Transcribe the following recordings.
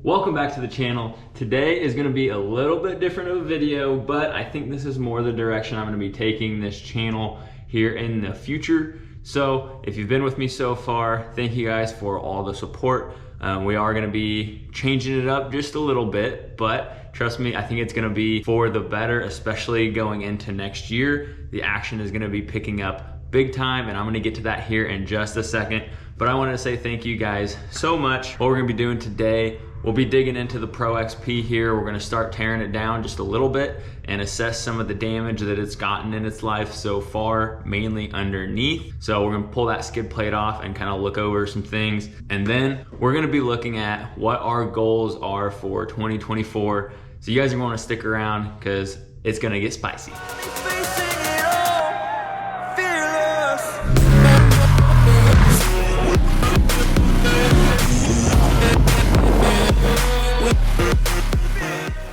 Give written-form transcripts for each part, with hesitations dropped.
Welcome back to the channel. Today is going to be a little bit different of a video, but I think this is more the direction I'm going to be taking this channel here in the future. So if you've been with me so far, thank you guys for all the support. We are going to be changing it up just a little bit, but trust me, I think it's going to be for the better, especially going into next year. The action is going to be picking up big time, and I'm going to get to that here in just a second. But I wanted to say thank you guys so much. What we're going to be doing today, we'll be digging into the Pro XP here. We're going to start tearing it down just a little bit and assess some of the damage that it's gotten in its life so far, mainly underneath. So we're going to pull that skid plate off and kind of look over some things. And then we're going to be looking at what our goals are for 2024. So you guys are going to stick around because it's going to get spicy.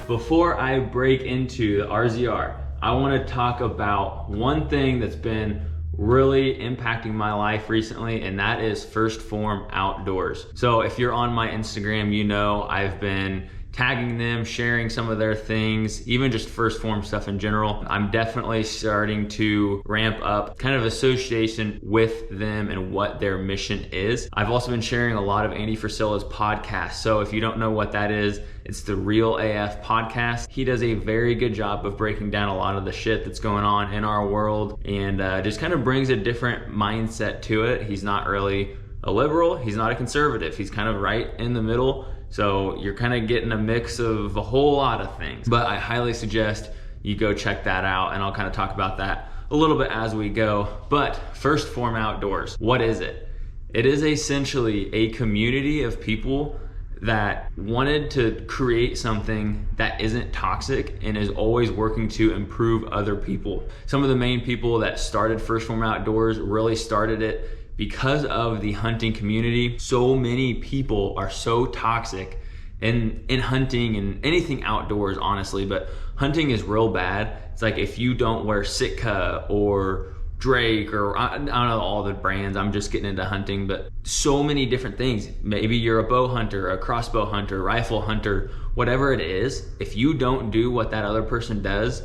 Before I break into the RZR, I want to talk about one thing that's been really impacting my life recently, and that is First Form Outdoors. So if you're on my Instagram, you know I've been tagging them, sharing some of their things, even just First Form stuff in general. I'm definitely starting to ramp up kind of association with them and what their mission is. I've also been sharing a lot of Andy Frisella's podcast. So if you don't know what that is, it's the Real AF podcast. He does a very good job of breaking down a lot of the shit that's going on in our world and just kind of brings a different mindset to it. He's not really a liberal, he's not a conservative. He's kind of right in the middle. So you're kind of getting a mix of a whole lot of things. But I highly suggest you go check that out, and I'll kind of talk about that a little bit as we go. But First Form Outdoors, what is it? It is essentially a community of people that wanted to create something that isn't toxic and is always working to improve other people. Some of the main people that started First Form Outdoors really started it because of the hunting community. So many people are so toxic in hunting and anything outdoors, honestly, but hunting is real bad. It's like if you don't wear Sitka or Drake or I don't know all the brands, I'm just getting into hunting, but so many different things. Maybe you're a bow hunter, a crossbow hunter, rifle hunter, whatever it is. If you don't do what that other person does,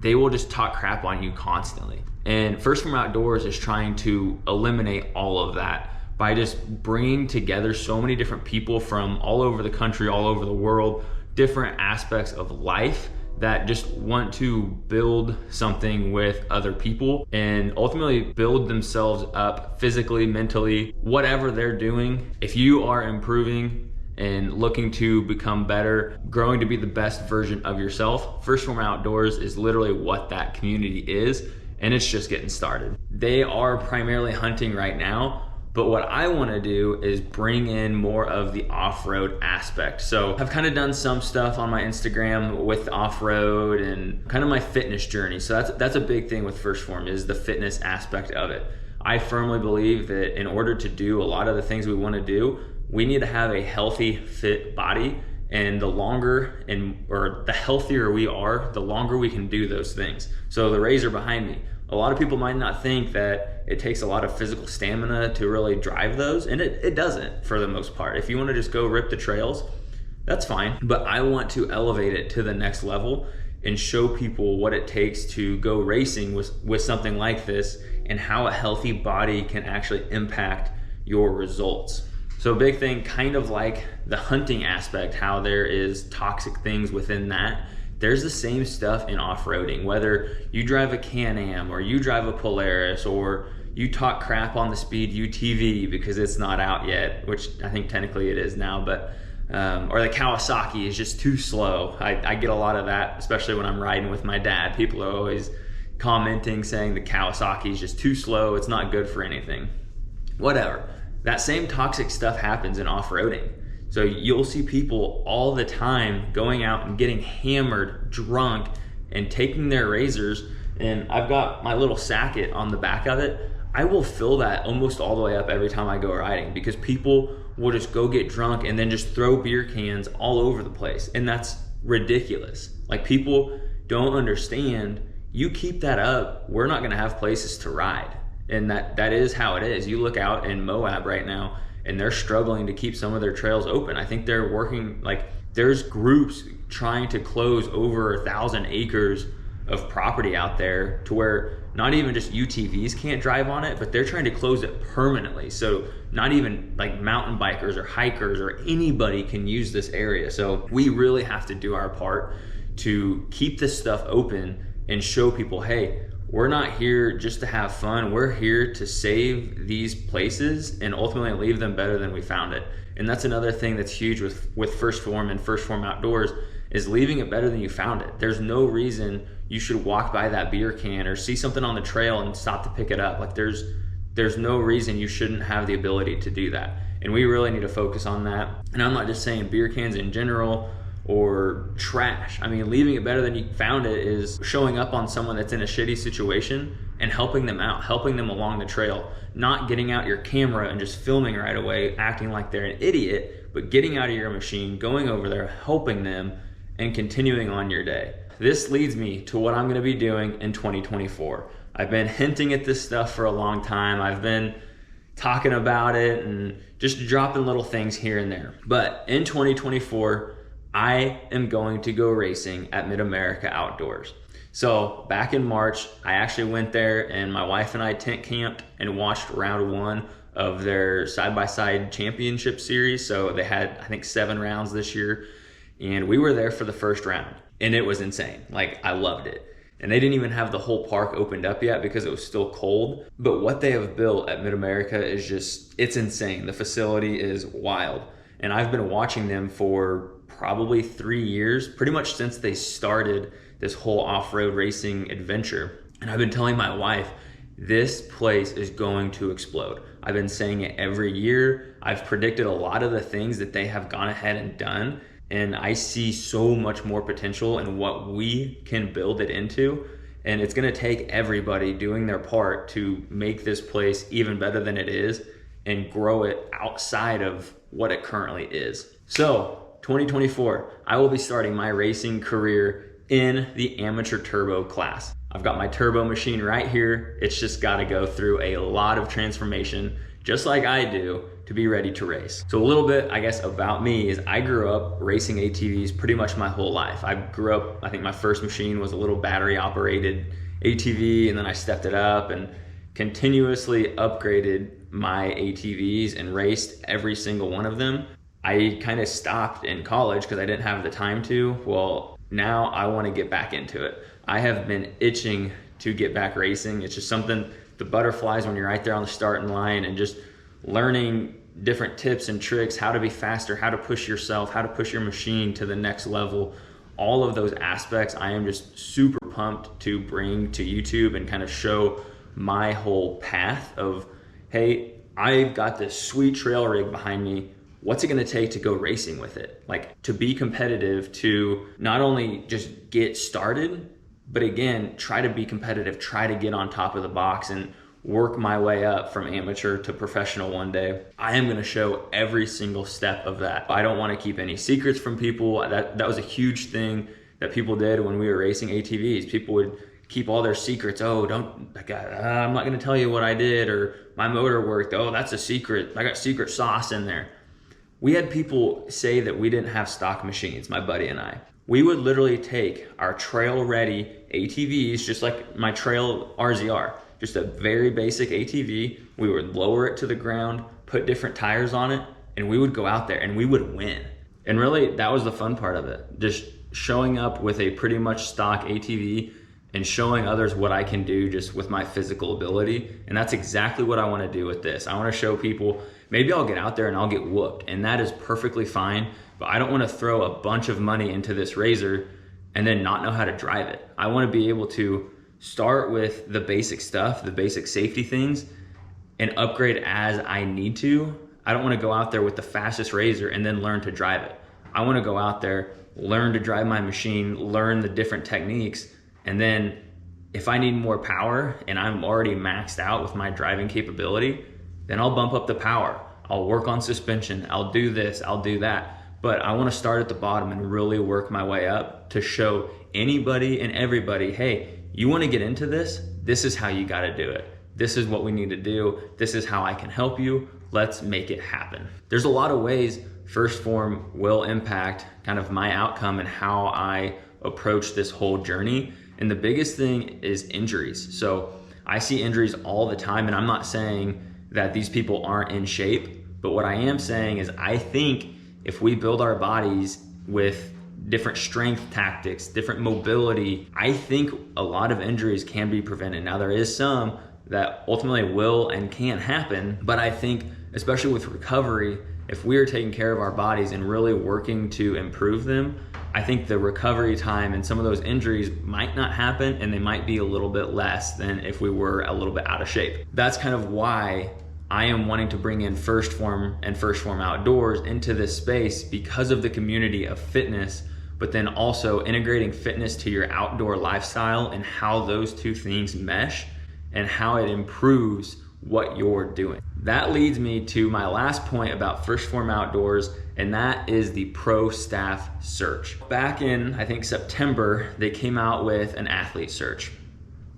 they will just talk crap on you constantly. And First Form Outdoors is trying to eliminate all of that by just bringing together so many different people from all over the country, all over the world, different aspects of life that just want to build something with other people and ultimately build themselves up physically, mentally, whatever they're doing. If you are improving and looking to become better, growing to be the best version of yourself, First Form Outdoors is literally what that community is, and it's just getting started. They are primarily hunting right now, but what I want to do is bring in more of the off-road aspect. So I've kind of done some stuff on my Instagram with off-road and kind of my fitness journey. So that's a big thing with First Form, is the fitness aspect of it. I firmly believe that in order to do a lot of the things we want to do, we need to have a healthy, fit body. And the longer or the healthier we are, the longer we can do those things. So the razor behind me, a lot of people might not think that it takes a lot of physical stamina to really drive those, and it doesn't for the most part. If you want to just go rip the trails, that's fine. But I want to elevate it to the next level and show people what it takes to go racing with something like this and how a healthy body can actually impact your results. So a big thing, kind of like the hunting aspect, how there is toxic things within that, there's the same stuff in off-roading. Whether you drive a Can-Am or you drive a Polaris or you talk crap on the Speed UTV because it's not out yet, which I think technically it is now, but or the Kawasaki is just too slow. I get a lot of that, especially when I'm riding with my dad. People are always commenting saying the Kawasaki is just too slow, it's not good for anything. Whatever. That same toxic stuff happens in off-roading. So you'll see people all the time going out and getting hammered, drunk, and taking their razors. And I've got my little sacket on the back of it. I will fill that almost all the way up every time I go riding, because people will just go get drunk and then just throw beer cans all over the place. And that's ridiculous. Like, people don't understand, you keep that up, we're not gonna have places to ride. And that is how it is. You look out in Moab right now, and they're struggling to keep some of their trails open. I think they're working, like there's groups trying to close over 1,000 acres of property out there to where not even just UTVs can't drive on it, but they're trying to close it permanently. So not even like mountain bikers or hikers or anybody can use this area. So we really have to do our part to keep this stuff open and show people, hey, we're not here just to have fun. We're here to save these places and ultimately leave them better than we found it. And that's another thing that's huge with First Form and First Form Outdoors, is leaving it better than you found it. There's no reason you should walk by that beer can or see something on the trail and stop to pick it up. Like there's no reason you shouldn't have the ability to do that. And we really need to focus on that. And I'm not just saying beer cans in general or trash. I mean, leaving it better than you found it is showing up on someone that's in a shitty situation and helping them out, helping them along the trail, not getting out your camera and just filming right away, acting like they're an idiot, but getting out of your machine, going over there, helping them, and continuing on your day. This leads me to what I'm gonna be doing in 2024. I've been hinting at this stuff for a long time. I've been talking about it and just dropping little things here and there. But in 2024, I am going to go racing at Mid-America Outdoors. So back in March, I actually went there and my wife and I tent camped and watched round 1 of their side-by-side championship series. So they had, I think, 7 rounds this year. And we were there for the first round and it was insane. Like, I loved it. And they didn't even have the whole park opened up yet because it was still cold. But what they have built at Mid-America is just, it's insane. The facility is wild. And I've been watching them for probably 3 years, pretty much since they started this whole off-road racing adventure. And I've been telling my wife, this place is going to explode. I've been saying it every year. I've predicted a lot of the things that they have gone ahead and done. And I see so much more potential in what we can build it into. And it's gonna take everybody doing their part to make this place even better than it is and grow it outside of what it currently is. So 2024, I will be starting my racing career in the amateur turbo class. I've got my turbo machine right here. It's just gotta go through a lot of transformation, just like I do, to be ready to race. So a little bit, I guess, about me is I grew up racing ATVs pretty much my whole life. I grew up, I think my first machine was a little battery operated ATV, and then I stepped it up and continuously upgraded my ATVs and raced every single one of them. I kind of stopped in college because I didn't have the time to. Well, now I want to get back into it. I have been itching to get back racing. It's just something, the butterflies when you're right there on the starting line and just learning different tips and tricks, how to be faster, how to push yourself, how to push your machine to the next level. All of those aspects I am just super pumped to bring to YouTube and kind of show my whole path of, hey, I've got this sweet trail rig behind me. What's it gonna take to go racing with it? Like, to be competitive, to not only just get started, but again, try to be competitive, try to get on top of the box and work my way up from amateur to professional one day. I am gonna show every single step of that. I don't wanna keep any secrets from people. That was a huge thing that people did when we were racing ATVs. People would keep all their secrets. Oh, I'm not gonna tell you what I did, or my motor worked. Oh, that's a secret. I got secret sauce in there. We had people say that we didn't have stock machines, my buddy and I. We would literally take our trail ready ATVs, just like my trail RZR, just a very basic ATV. We would lower it to the ground, put different tires on it, and we would go out there and we would win. And really, that was the fun part of it. Just showing up with a pretty much stock ATV and showing others what I can do just with my physical ability. And that's exactly what I wanna do with this. I wanna show people, maybe I'll get out there and I'll get whooped, and that is perfectly fine, but I don't wanna throw a bunch of money into this RZR and then not know how to drive it. I wanna be able to start with the basic stuff, the basic safety things, and upgrade as I need to. I don't wanna go out there with the fastest RZR and then learn to drive it. I wanna go out there, learn to drive my machine, learn the different techniques, and then if I need more power and I'm already maxed out with my driving capability, then I'll bump up the power. I'll work on suspension, I'll do this, I'll do that. But I wanna start at the bottom and really work my way up to show anybody and everybody, hey, you wanna get into this? This is how you gotta do it. This is what we need to do. This is how I can help you. let's make it happen. There's a lot of ways First Form will impact kind of my outcome and how I approach this whole journey. And the biggest thing is injuries. So I see injuries all the time, and I'm not saying that these people aren't in shape, but what I am saying is I think if we build our bodies with different strength tactics, different mobility, I think a lot of injuries can be prevented. Now there is some that ultimately will and can happen, but I think especially with recovery, if we are taking care of our bodies and really working to improve them, I think the recovery time and some of those injuries might not happen, and they might be a little bit less than if we were a little bit out of shape. That's kind of why I am wanting to bring in First Form and First Form Outdoors into this space, because of the community of fitness, but then also integrating fitness to your outdoor lifestyle and how those two things mesh and how it improves what you're doing. That leads me to my last point about First Form Outdoors, and that is the pro staff search. Back in, I think, September, they came out with an athlete search.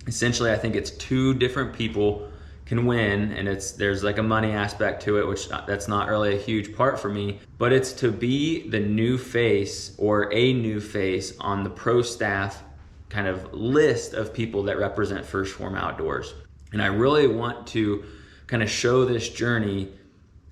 Essentially, I think it's 2 different people can win, and there's like a money aspect to it, which that's not really a huge part for me, but it's to be the new face or a new face on the pro staff kind of list of people that represent First Form Outdoors. And I really want to kind of show this journey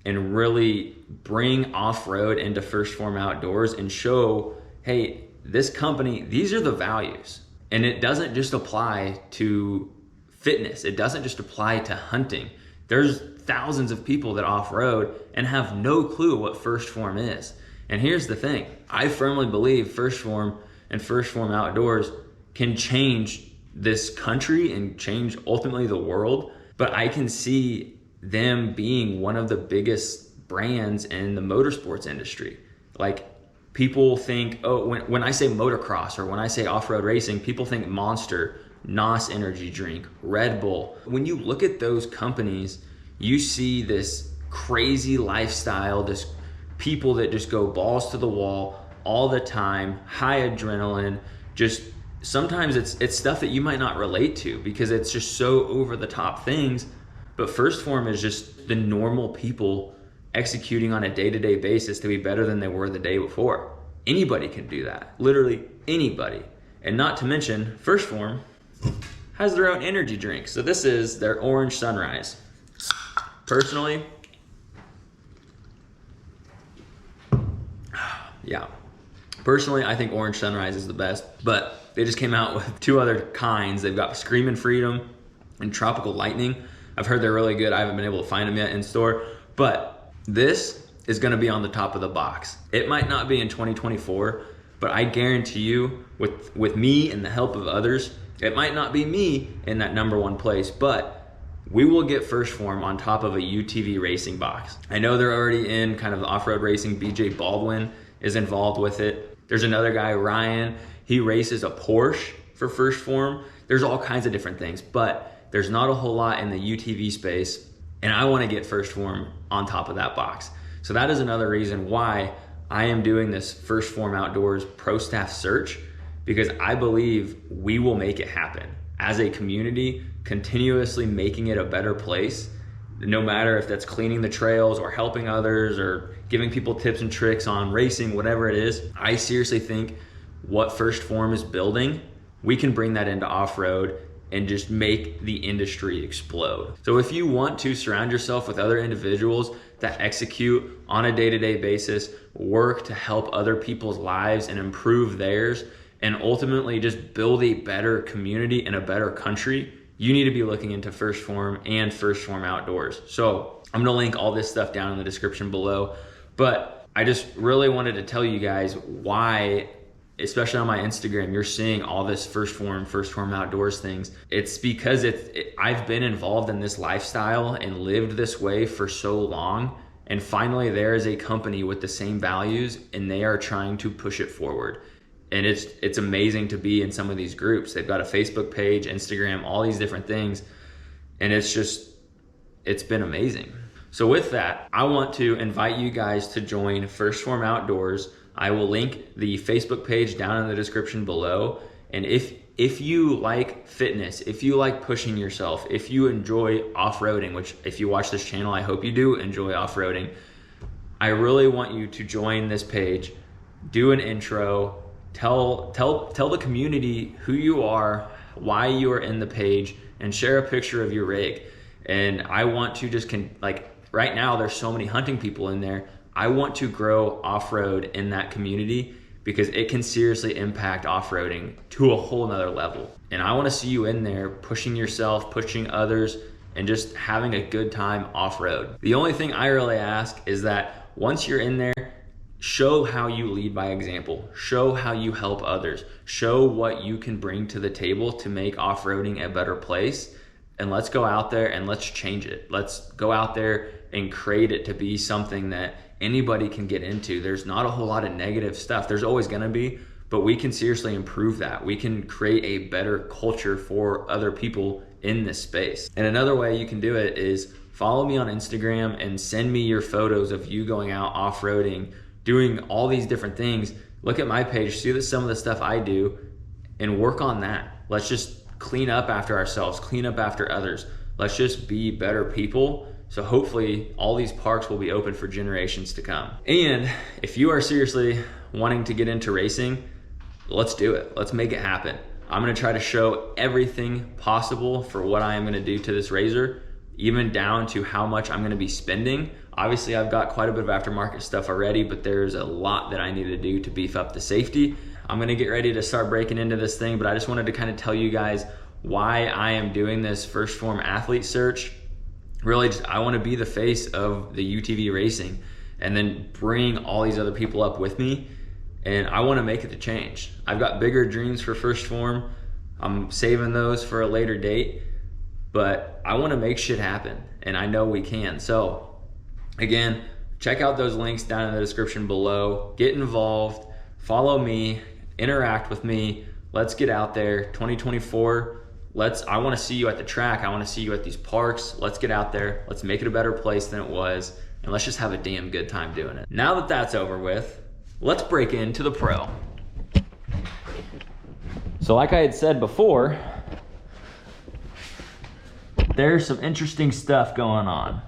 and really bring off-road into First Form Outdoors and show, hey, this company, these are the values. And it doesn't just apply to fitness. It doesn't just apply to hunting. There's thousands of people that off-road and have no clue what First Form is. And here's the thing. I firmly believe First Form and First Form Outdoors can change this country and change ultimately the world. But I can see them being one of the biggest brands in the motorsports industry. Like, people think, oh, when I say motocross or when I say off-road racing, people think Monster, NOS energy drink, Red Bull. When you look at those companies, you see this crazy lifestyle, this people that just go balls to the wall all the time, high adrenaline, just sometimes it's stuff that you might not relate to because it's just so over the top things. But First Form is just the normal people executing on a day-to-day basis to be better than they were the day before. Anybody can do that, literally anybody. And not to mention, First Form has their own energy drink. So this is their Orange Sunrise. Personally, I think Orange Sunrise is the best, but they just came out with 2 other kinds. They've got Screamin' Freedom and Tropical Lightning. I've heard they're really good. I haven't been able to find them yet in store, but this is gonna be on the top of the box. It might not be in 2024, but I guarantee you with me and the help of others, it might not be me in that #1 place, but we will get First Form on top of a UTV racing box. I know they're already in kind of the off-road racing. BJ Baldwin is involved with it. There's another guy, Ryan, he races a Porsche for First Form. There's all kinds of different things, but there's not a whole lot in the UTV space, and I wanna get First Form on top of that box. So that is another reason why I am doing this First Form Outdoors Pro Staff search, because I believe we will make it happen as a community, continuously making it a better place, no matter if that's cleaning the trails or helping others or giving people tips and tricks on racing, whatever it is. I seriously think what First Form is building, we can bring that into off-road and just make the industry explode. So if you want to surround yourself with other individuals that execute on a day-to-day basis, work to help other people's lives and improve theirs, and ultimately just build a better community and a better country, you need to be looking into First Form and First Form Outdoors. So I'm gonna link all this stuff down in the description below, but I just really wanted to tell you guys why, especially on my Instagram, you're seeing all this First Form Outdoors things. It's because I've been involved in this lifestyle and lived this way for so long, and finally there is a company with the same values and they are trying to push it forward. And it's amazing to be in some of these groups. They've got a Facebook page, Instagram, all these different things. And it's been amazing. So with that, I want to invite you guys to join First Form Outdoors. I will link the Facebook page down in the description below. And if if you like fitness, if you like pushing yourself, if you enjoy off-roading, which if you watch this channel, I hope you do enjoy off-roading, I really want you to join this page, do an intro, tell the community who you are, why you are in the page, and share a picture of your rig. And I want to just like right now there's so many hunting people in there. I want to grow off-road in that community because it can seriously impact off-roading to a whole nother level. And I want to see you in there pushing yourself, pushing others, and just having a good time off-road. The only thing I really ask is that once you're in there, show how you lead by example. Show how you help others. Show what you can bring to the table to make off-roading a better place. And let's go out there and let's change it. Let's go out there and create it to be something that anybody can get into. There's not a whole lot of negative stuff. There's always gonna be, but we can seriously improve that. We can create a better culture for other people in this space. And another way you can do it is follow me on Instagram and send me your photos of you going out off-roading, doing all these different things. Look at my page, see some of the stuff I do, and work on that. Let's just clean up after ourselves, clean up after others. Let's just be better people. So hopefully all these parks will be open for generations to come. And if you are seriously wanting to get into racing, let's do it. Let's make it happen. I'm gonna try to show everything possible for what I am gonna do to this RZR, even down to how much I'm gonna be spending. Obviously I've got quite a bit of aftermarket stuff already, but there's a lot that I need to do to beef up the safety. I'm gonna get ready to start breaking into this thing, but I just wanted to kind of tell you guys why I am doing this First Form athlete search. Really, I want to be the face of the UTV racing and then bring all these other people up with me. And I want to make it the change. I've got bigger dreams for First Form. I'm saving those for a later date, but I want to make shit happen, and I know we can. So again, check out those links down in the description below. Get involved, follow me, interact with me. Let's get out there. 2024. I want to see you at the track. I want to see you at these parks. Let's get out there. Let's make it a better place than it was. And let's just have a damn good time doing it. Now that that's over with, let's break into the Pro. So like I had said before, there's some interesting stuff going on.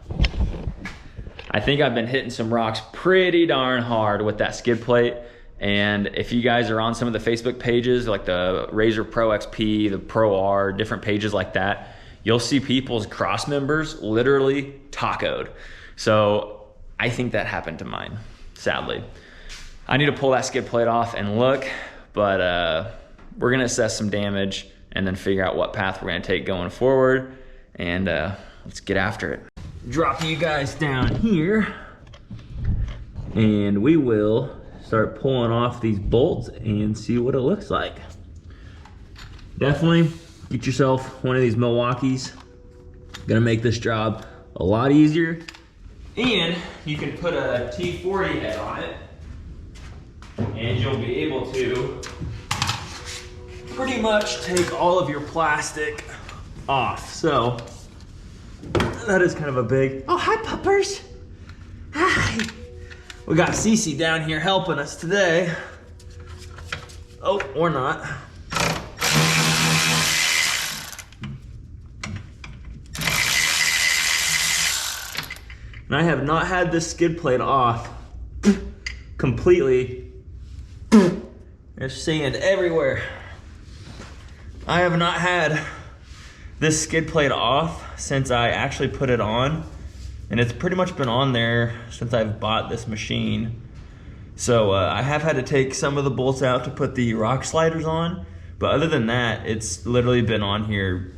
I think I've been hitting some rocks pretty darn hard with that skid plate. And if you guys are on some of the Facebook pages, like the RZR Pro XP, the Pro R, different pages like that, you'll see people's cross members literally tacoed. So I think that happened to mine, sadly. I need to pull that skid plate off and look, but we're gonna assess some damage and then figure out what path we're gonna take going forward, and let's get after it. Drop you guys down here, and we will start pulling off these bolts and see what it looks like. Definitely get yourself one of these Milwaukees. Gonna make this job a lot easier. And you can put a T40 head on it and you'll be able to pretty much take all of your plastic off. So that is kind of a big, oh, hi puppers. Hi. We got Cece down here helping us today. Oh, or not. And I have not had this skid plate off completely. There's sand everywhere. I have not had this skid plate off since I actually put it on. And it's pretty much been on there since I've bought this machine. So I have had to take some of the bolts out to put the rock sliders on. But other than that, it's literally been on here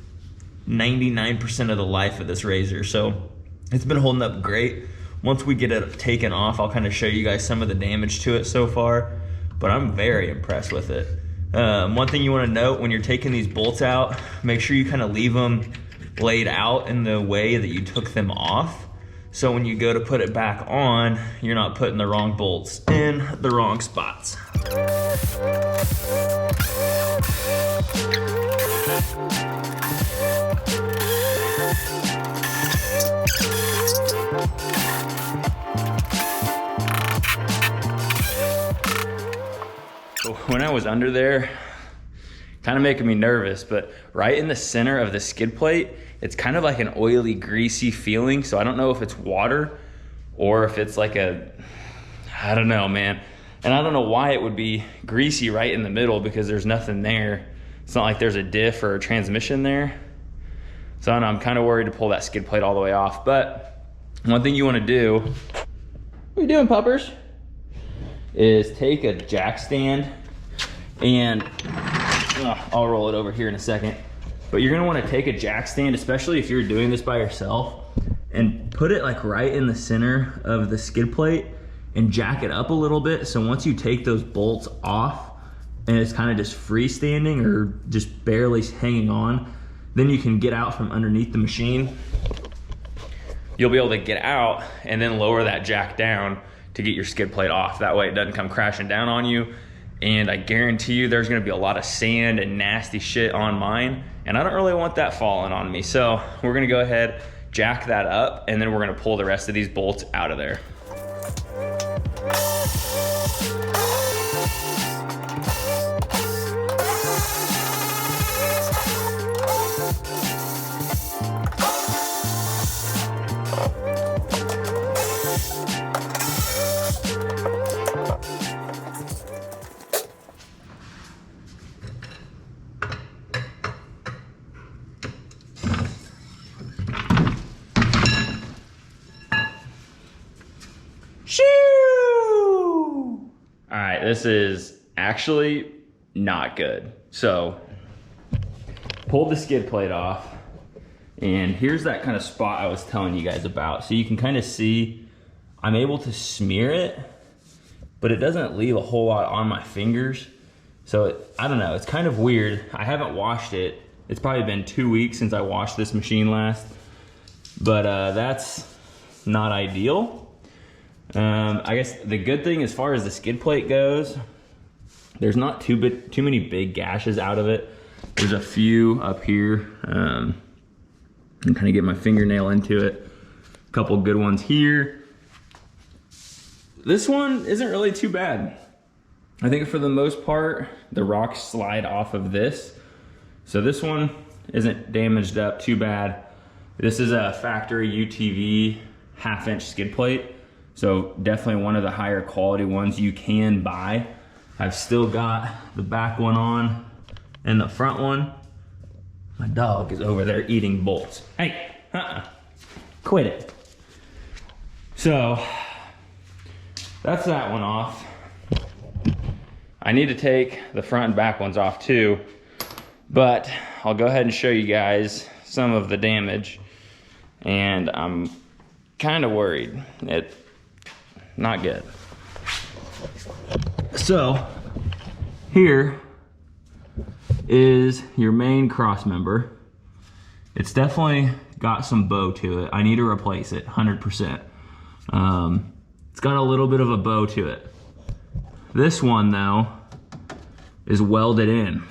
99% of the life of this RZR. So it's been holding up great. Once we get it taken off, I'll kind of show you guys some of the damage to it so far. But I'm very impressed with it. One thing you want to note when you're taking these bolts out, make sure you kind of leave them laid out in the way that you took them off. So when you go to put it back on, you're not putting the wrong bolts in the wrong spots. When I was under there, kind of making me nervous, but right in the center of the skid plate, it's kind of like an oily, greasy feeling. So I don't know if it's water or if it's like I don't know, man. And I don't know why it would be greasy right in the middle, because there's nothing there. It's not like there's a diff or a transmission there. So I don't know, I'm kind of worried to pull that skid plate all the way off. But one thing you want to do, what are you doing, puppers? Is take a jack stand and I'll roll it over here in a second. But you're gonna want to take a jack stand, especially if you're doing this by yourself, and put it like right in the center of the skid plate and jack it up a little bit. So once you take those bolts off and it's kind of just freestanding or just barely hanging on, then you can get out from underneath the machine. You'll be able to get out and then lower that jack down to get your skid plate off. That way it doesn't come crashing down on you. And I guarantee you there's gonna be a lot of sand and nasty shit on mine, and I don't really want that falling on me. So we're gonna go ahead, jack that up, and then we're gonna pull the rest of these bolts out of there. All right, this is actually not good. So, pulled the skid plate off, and here's that kind of spot I was telling you guys about. So you can kind of see, I'm able to smear it, but it doesn't leave a whole lot on my fingers. So I don't know, it's kind of weird. I haven't washed it. It's probably been 2 weeks since I washed this machine last, but that's not ideal. I guess the good thing as far as the skid plate goes, there's not too many big gashes out of it. There's a few up here. I can kind of get my fingernail into it. A couple good ones here. This one isn't really too bad. I think for the most part, the rocks slide off of this. So this one isn't damaged up too bad. This is a factory UTV 1/2-inch skid plate. So definitely one of the higher quality ones you can buy. I've still got the back one on and the front one. My dog is over there eating bolts. Hey, quit it. So that's that one off. I need to take the front and back ones off too, but I'll go ahead and show you guys some of the damage, and I'm kind of worried. It's not good. So here is your main cross member. It's definitely got some bow to it. I need to replace it 100%. It's got a little bit of a bow to it. This one though is welded in.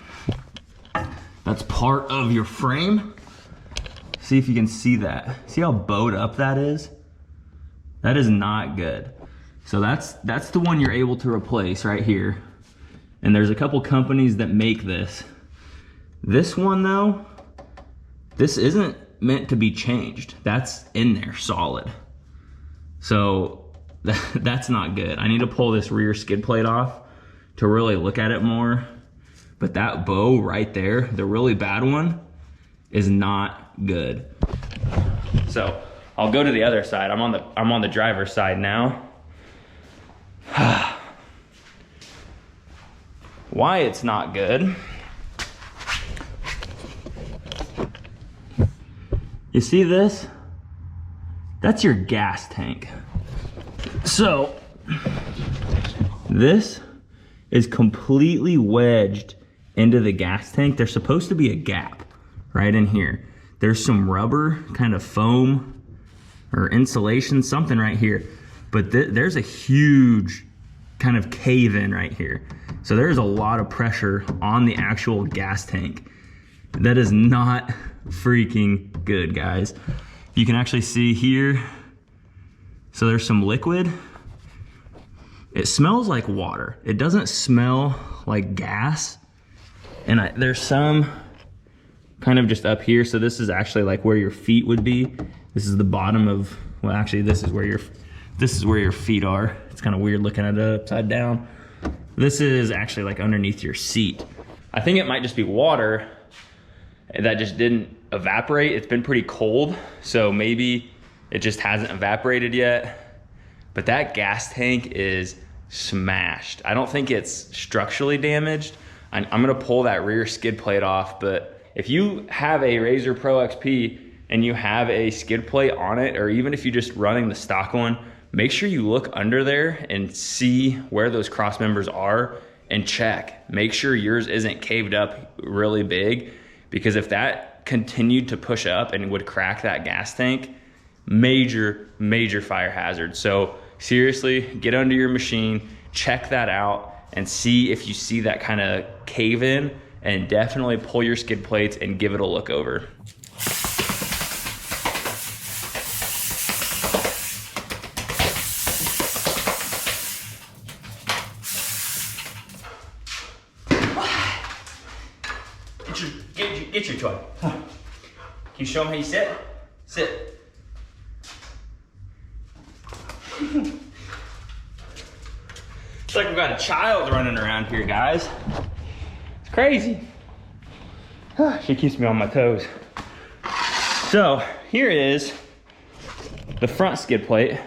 That's part of your frame. See if you can see that. See how bowed up that is? That is not good. So that's the one you're able to replace right here. And there's a couple companies that make this. This one though, this isn't meant to be changed. That's in there solid. So that's not good. I need to pull this rear skid plate off to really look at it more. But that bow right there, the really bad one, is not good. So I'll go to the other side. I'm on the driver's side now. Why it's not good. You see this? That's your gas tank. So this is completely wedged into the gas tank. There's supposed to be a gap right in here. There's some rubber, kind of foam or insulation, something right here. But there's a huge kind of cave in right here. So there's a lot of pressure on the actual gas tank. That is not freaking good, guys. You can actually see here, so there's some liquid. It smells like water. It doesn't smell like gas. And there's some kind of just up here. So this is actually like where your feet would be. This is the bottom of, well, actually this is where your feet are. It's kind of weird looking at it upside down. This is actually like underneath your seat. I think it might just be water that just didn't evaporate. It's been pretty cold, so maybe it just hasn't evaporated yet. But that gas tank is smashed. I don't think it's structurally damaged. I'm gonna pull that rear skid plate off, but if you have a Razor Pro XP and you have a skid plate on it, or even if you're just running the stock one, make sure you look under there and see where those cross members are and check. Make sure yours isn't caved up really big, because if that continued to push up and would crack that gas tank, major, major fire hazard. So seriously, get under your machine, check that out, and see if you see that kind of cave in, and definitely pull your skid plates and give it a look over. Get your toy. Can you show them how you sit? Sit. It's like we've got a child running around here, guys. It's crazy. She keeps me on my toes. So here is the front skid plate.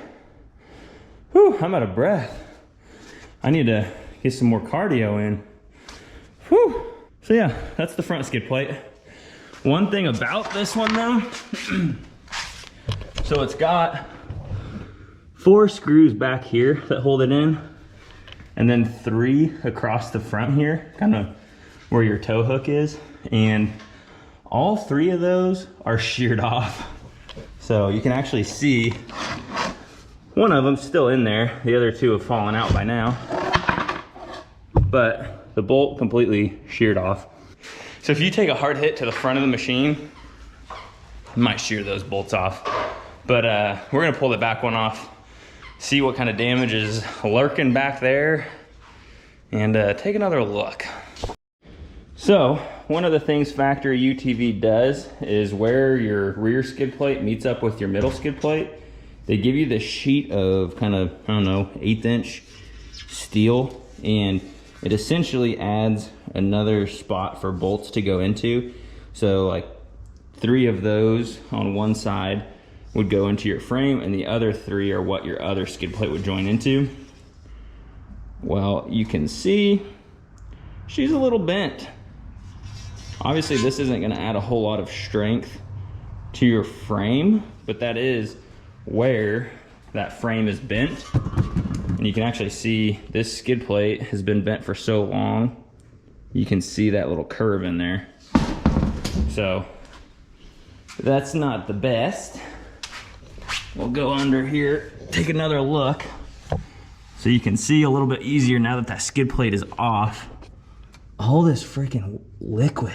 Whew, I'm out of breath. I need to get some more cardio in. Whew. So yeah, that's the front skid plate. One thing about this one though, so it's got 4 screws back here that hold it in, and then 3 across the front here, kind of where your tow hook is, and all 3 of those are sheared off. So you can actually see one of them still in there. The other 2 have fallen out by now, but the bolt completely sheared off. So if you take a hard hit to the front of the machine, you might shear those bolts off. But we're gonna pull the back one off, see what kind of damage is lurking back there, and take another look. So one of the things factory UTV does is where your rear skid plate meets up with your middle skid plate, they give you this sheet of kind of, I don't know, 1/8 inch steel, and it essentially adds another spot for bolts to go into. So like 3 of those on one side would go into your frame, and the other 3 are what your other skid plate would join into. Well, you can see she's a little bent. Obviously this isn't gonna add a whole lot of strength to your frame, but that is where that frame is bent. And you can actually see this skid plate has been bent for so long. You can see that little curve in there. So that's not the best. We'll go under here, take another look. So you can see a little bit easier now that that skid plate is off. All this freaking liquid.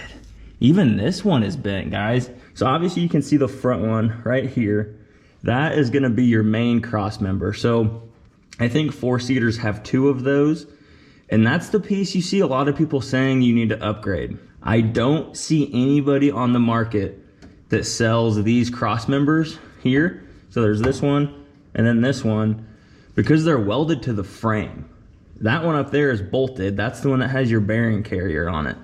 Even this one is bent, guys. So obviously you can see the front one right here. That is gonna be your main cross member. So I think 4-seaters have 2 of those, and that's the piece you see a lot of people saying you need to upgrade. I don't see anybody on the market that sells these cross members here. So there's this one and then this one, because they're welded to the frame. That one up there is bolted. That's the one that has your bearing carrier on it.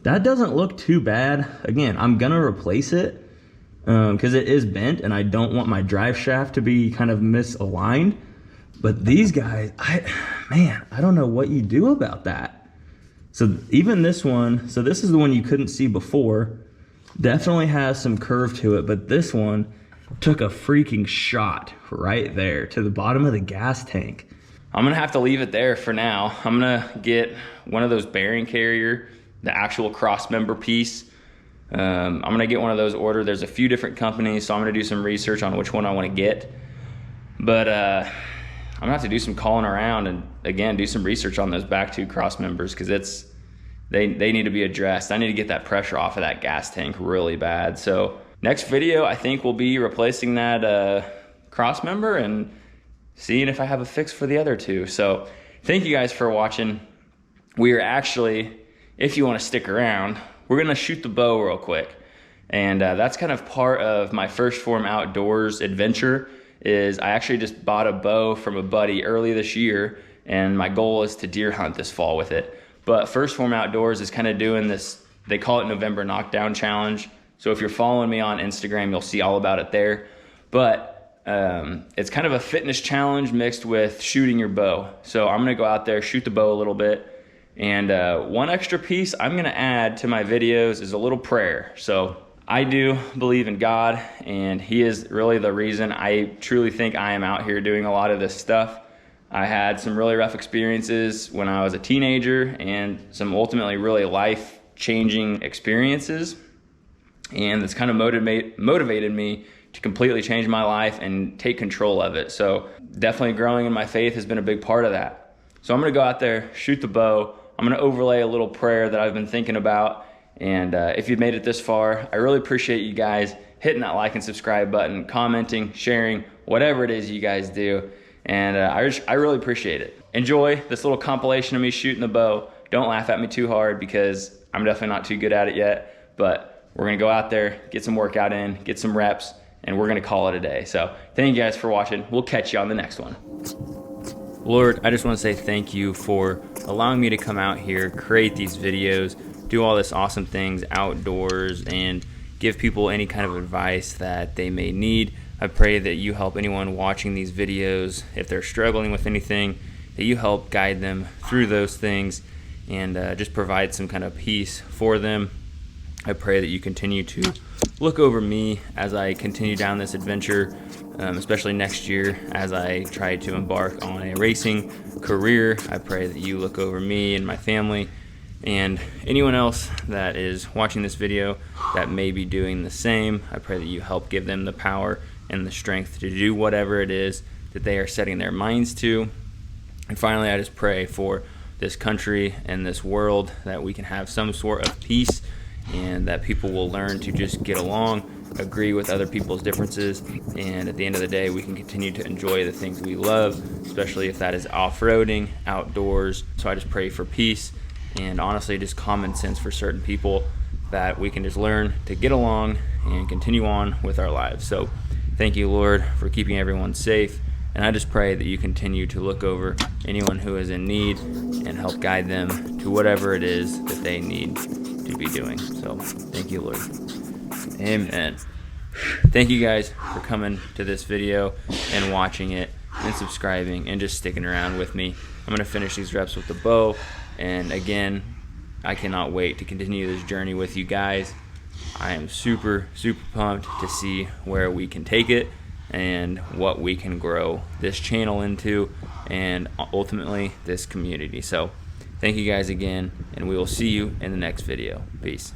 That doesn't look too bad. Again, I'm gonna replace it because it is bent and I don't want my drive shaft to be kind of misaligned. But these guys, man, I don't know what you do about that. So even this one, so this is the one you couldn't see before, definitely has some curve to it, but this one took a freaking shot right there to the bottom of the gas tank. I'm gonna have to leave it there for now. I'm gonna get one of those bearing carrier, the actual cross member piece. I'm gonna get one of those ordered. There's a few different companies, so I'm gonna do some research on which one I wanna get. But I'm gonna have to do some calling around and again, do some research on those back 2 cross members, because they need to be addressed. I need to get that pressure off of that gas tank really bad. So next video, I think we'll be replacing that cross member and seeing if I have a fix for the other 2. So thank you guys for watching. We are actually if you want to stick around, we're gonna shoot the bow real quick. And that's kind of part of my First Form Outdoors adventure. Is I actually just bought a bow from a buddy early this year, and my goal is to deer hunt this fall with it. But First Form Outdoors is kind of doing this, they call it November Knockdown Challenge. So if you're following me on Instagram, you'll see all about it there. But it's kind of a fitness challenge mixed with shooting your bow. So I'm gonna go out there, shoot the bow a little bit. And one extra piece I'm gonna add to my videos is a little prayer. So I do believe in God, and He is really the reason I truly think I am out here doing a lot of this stuff. I had some really rough experiences when I was a teenager, and some ultimately really life-changing experiences. And it's kind of motivated me to completely change my life and take control of it. So definitely growing in my faith has been a big part of that. So I'm gonna go out there, shoot the bow. I'm gonna overlay a little prayer that I've been thinking about. And if you've made it this far, I really appreciate you guys hitting that like and subscribe button, commenting, sharing, whatever it is you guys do. And I really appreciate it. Enjoy this little compilation of me shooting the bow. Don't laugh at me too hard because I'm definitely not too good at it yet. But we're gonna go out there, get some workout in, get some reps, and we're gonna call it a day. So thank you guys for watching. We'll catch you on the next one. Lord, I just wanna say thank you for allowing me to come out here, create these videos, do all this awesome things outdoors, and give people any kind of advice that they may need. I pray that you help anyone watching these videos, if they're struggling with anything, that you help guide them through those things and just provide some kind of peace for them. I pray that you continue to look over me as I continue down this adventure, especially next year as I try to embark on a racing career. I pray that you look over me and my family, and anyone else that is watching this video that may be doing the same. I pray that you help give them the power and the strength to do whatever it is that they are setting their minds to. And finally, I just pray for this country and this world that we can have some sort of peace, and that people will learn to just get along, agree with other people's differences, and at the end of the day, we can continue to enjoy the things we love, especially if that is off-roading, outdoors. So I just pray for peace, and honestly just common sense for certain people, that we can just learn to get along and continue on with our lives. So thank you, Lord, for keeping everyone safe, and I just pray that you continue to look over anyone who is in need and help guide them to whatever it is that they need to be doing. So thank you, Lord. Amen. Thank you guys for coming to this video and watching it and subscribing and just sticking around with me. I'm gonna finish these reps with the bow. And again, I cannot wait to continue this journey with you guys. I am super, super pumped to see where we can take it and what we can grow this channel into, and ultimately this community. So thank you guys again, and we will see you in the next video. Peace.